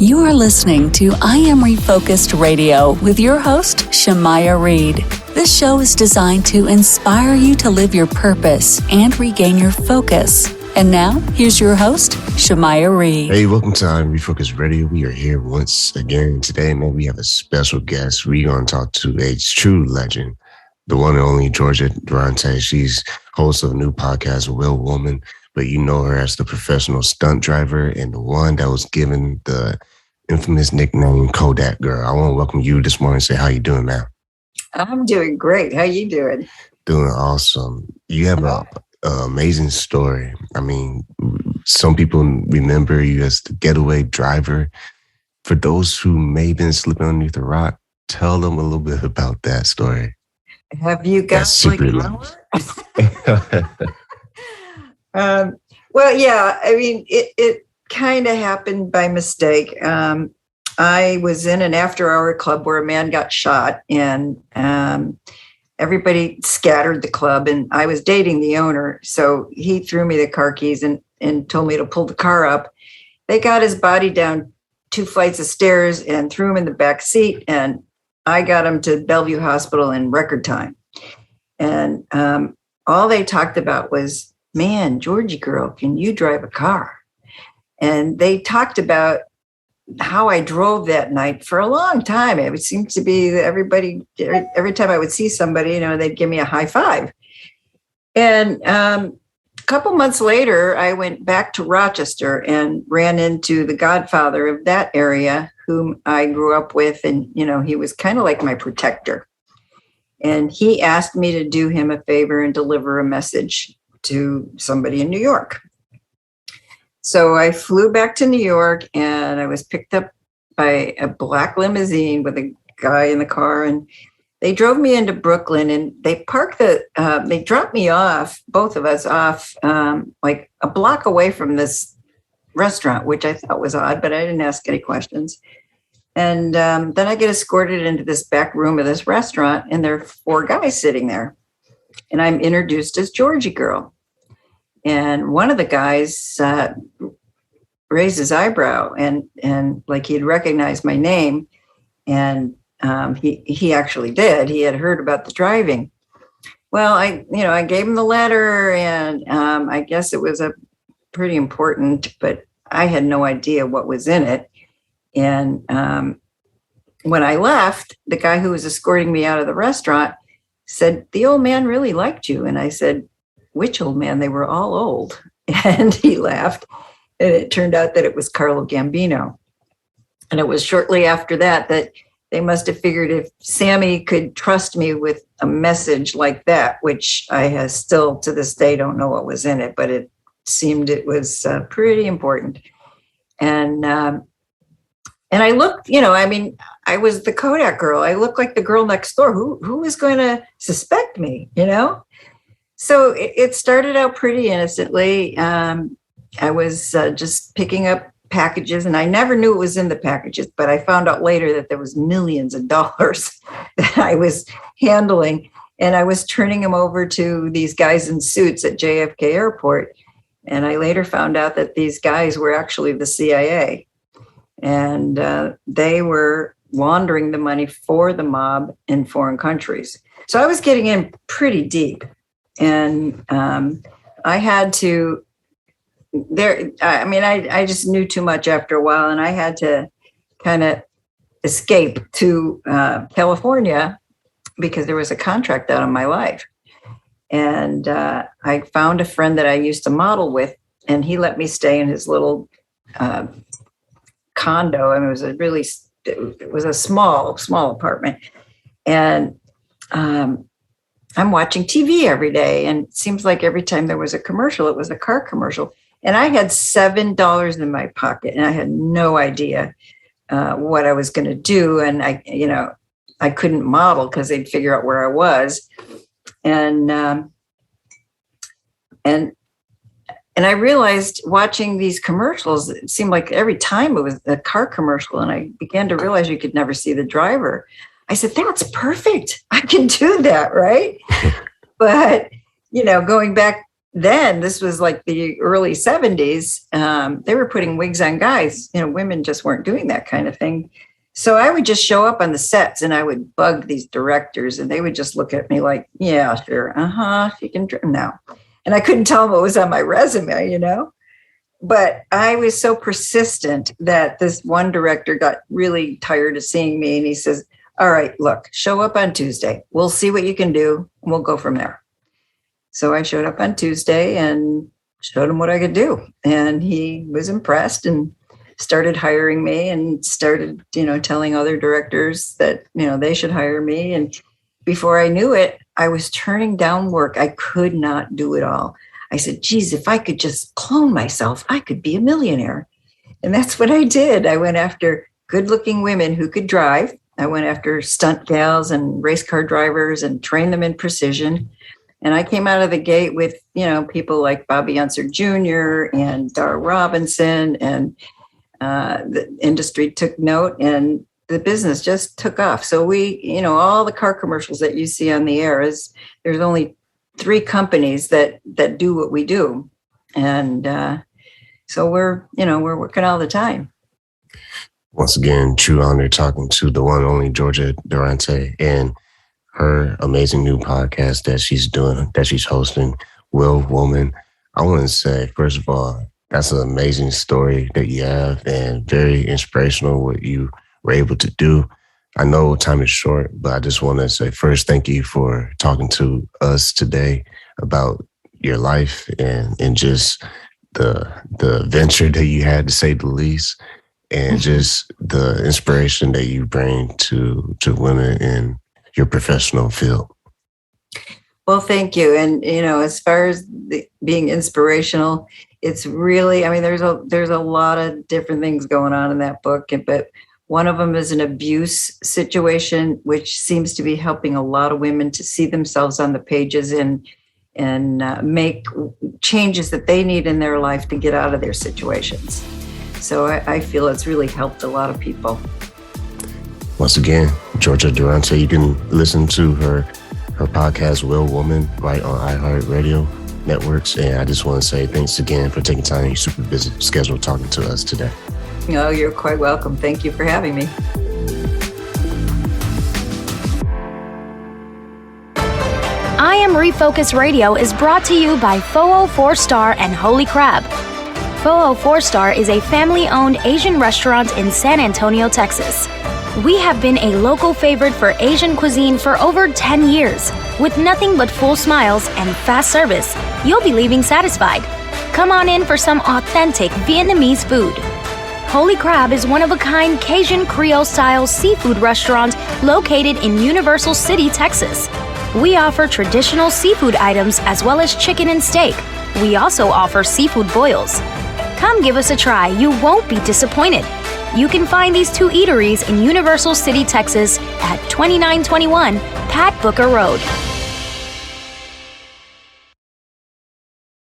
You are listening to I Am Refocused Radio with your host, Shamaya Reed. This show is designed to inspire you to live your purpose and regain your focus. And now, here's your host, Shamaya Reed. Hey, welcome to I Am Refocused Radio. We are here once again today, man. We have a special guest. We're going to talk to a true legend, the one and only Georgia Durante. She's host of a new podcast, Real Woman, but you know her as the professional stunt driver and the one that was given the infamous nickname Kodak Girl. I want to welcome you this morning and say, how you doing, man? I'm doing great. How you doing? Doing awesome. You have an amazing story. I mean, some people remember you as the getaway driver. For those who may have been slipping underneath a rock, tell them a little bit about that story. Have you got secret well, yeah, I mean, it kind of happened by mistake. I was in an after-hour club where a man got shot, and everybody scattered the club, and I was dating the owner, so he threw me the car keys and told me to pull the car up. They got his body down 2 flights of stairs and threw him in the back seat, and I got him to Bellevue Hospital in record time. And all they talked about was, man, Georgie girl, can you drive a car? And they talked about how I drove that night for a long time. It would seem to be that every time I would see somebody, they'd give me a high five. And a couple months later, I went back to Rochester and ran into the godfather of that area, whom I grew up with. And, he was kind of like my protector. And he asked me to do him a favor and deliver a message to somebody in New York. So I flew back to New York, and I was picked up by a black limousine with a guy in the car, and they drove me into Brooklyn, and they they dropped me off, both of us off, like a block away from this restaurant, which I thought was odd, but I didn't ask any questions. And then I get escorted into this back room of this restaurant, and there are 4 guys sitting there, and I'm introduced as Georgie Girl. And one of the guys raised his eyebrow and like he'd recognized my name. And he actually did. He had heard about the driving. Well, I gave him the letter, and I guess it was a pretty important, but I had no idea what was in it. And when I left, the guy who was escorting me out of the restaurant said, the old man really liked you. And I said, which old man? They were all old. And he laughed. And it turned out that it was Carlo Gambino. And it was shortly after that they must have figured if Sammy could trust me with a message like that, which I still to this day don't know what was in it, but it seemed it was pretty important. And I looked, I was the Kodak girl. I looked like the girl next door. Who was going to suspect me, So it started out pretty innocently. I was just picking up packages, and I never knew it was in the packages, but I found out later that there was millions of dollars that I was handling, and I was turning them over to these guys in suits at JFK Airport. And I later found out that these guys were actually the CIA, and they were laundering the money for the mob in foreign countries. So I was getting in pretty deep. And I had to I just knew too much after a while, and I had to kind of escape to California because there was a contract out on my life. And I found a friend that I used to model with, and he let me stay in his little condo. I mean, it was a small apartment. And I'm watching TV every day, and it seems like every time there was a commercial, it was a car commercial. And I had $7 in my pocket, and I had no idea what I was going to do. And I couldn't model because they'd figure out where I was. And I realized watching these commercials, it seemed like every time it was a car commercial, and I began to realize you could never see the driver. I said, that's perfect. I can do that, right? But, going back then this was like the early 70s. They were putting wigs on guys. Women just weren't doing that kind of thing. So I would just show up on the sets and I would bug these directors and they would just look at me like, yeah, sure. You can now. And I couldn't tell them what was on my resume, But I was so persistent that this one director got really tired of seeing me. And he says, all right, look, show up on Tuesday. We'll see what you can do. And we'll go from there. So I showed up on Tuesday and showed him what I could do. And he was impressed and started hiring me and started, telling other directors that, they should hire me. And before I knew it, I was turning down work. I could not do it all. I said, geez, if I could just clone myself, I could be a millionaire. And that's what I did. I went after good-looking women who could drive. I went after stunt gals and race car drivers and trained them in precision. And I came out of the gate with, people like Bobby Unser Jr. and Dar Robinson, and the industry took note and the business just took off. So we, all the car commercials that you see on the air there's only 3 companies that do what we do. And so we're working all the time. Once again, true honor talking to the one only Georgia Durante and her amazing new podcast that she's hosting, Will Woman. I want to say, first of all, that's an amazing story that you have and very inspirational what you were able to do. I know time is short, but I just want to say first, thank you for talking to us today about your life and just the venture that you had, to say the least, and just the inspiration that you bring to women in your professional field. Well, thank you. And, as far as being inspirational, it's really, there's a lot of different things going on in that book, but one of them is an abuse situation, which seems to be helping a lot of women to see themselves on the pages and make changes that they need in their life to get out of their situations. So I feel it's really helped a lot of people. Once again, Georgia Durante, you can listen to her podcast, Will Woman, right on iHeartRadio networks. And I just want to say thanks again for taking time in your super busy schedule talking to us today. No, you're quite welcome. Thank you for having me. I Am Refocus Radio is brought to you by Foo 4 Star and Holy Crab. Foo 4 Star is a family-owned Asian restaurant in San Antonio, Texas. We have been a local favorite for Asian cuisine for over 10 years. With nothing but full smiles and fast service, you'll be leaving satisfied. Come on in for some authentic Vietnamese food. Holy Crab is one-of-a-kind Cajun Creole-style seafood restaurant located in Universal City, Texas. We offer traditional seafood items as well as chicken and steak. We also offer seafood boils. Come give us a try. You won't be disappointed. You can find these 2 eateries in Universal City, Texas at 2921 Pat Booker Road.